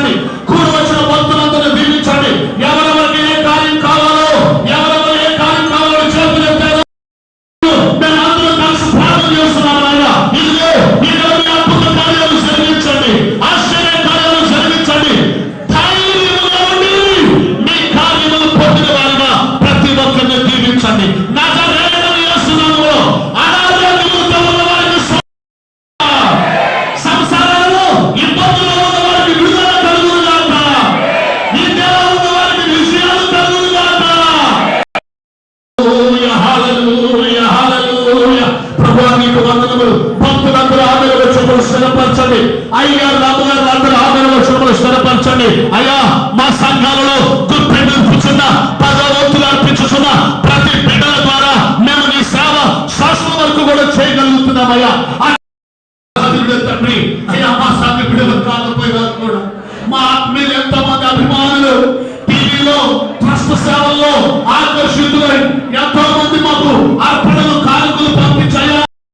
దీవించండి. కూడి వచ్చిన భక్తులందరూ దీవించండి. ఎవరెవరికి ఏ కార్యం కావాలో, ఎవరెవరు ఏ కార్యం కావాలో చేతులు ఎత్తారో మేము అందరూ కలిసి ప్రార్థన చేస్తున్నాం. ఆయన ఇదిగో ఈ రోజు అద్భుత కార్యాలు జరిగించండి, ఆశ్చర్య కార్యాలు జరిగించండి. ధైర్యముగా ఉండి మీ కార్యములు పొందిన వారిగా ప్రతి ఒక్కరిని దీవించండి. నజరేయుడైన యేసు నామములో అనారోగ్యముతో ఉన్న వారికి సంసారాల్లో ఇబ్బందులు ఉన్న వారికి విడుదల కలుగును గాక. నిందలో ఉన్న వారికి విజయాలు కలుగును గాక. హల్లెలూయా, హల్లెలూయా. ప్రభువా నీకు వందనములు. భక్తులందరూ ఆమెను వచ్చుకుని స్థిరపరచండి. అయ్యగారు అమ్మగారు అందరూ ఆమెను వచ్చుకుని స్థిరపరచండి. అయ్యా మా సంఘాలలో గుర్తింపుచున్న 10వ వంతులు అర్పించుచున్న ప్రతి బిడ్డల ద్వారా మేము నీ సేవ శాశ్వత వరకు కూడా చేయగలుగుతున్నామయ్యా. తండ్రి అయ్యా మా సంఘ బిడ్డలు కాకపోయినా కూడా మా ఆత్మీయులు ఎంతోమంది అభిమానులు టీవీలో ట్రస్ట్ సేవల్లో ఆకర్షితులై ఎంతో మంది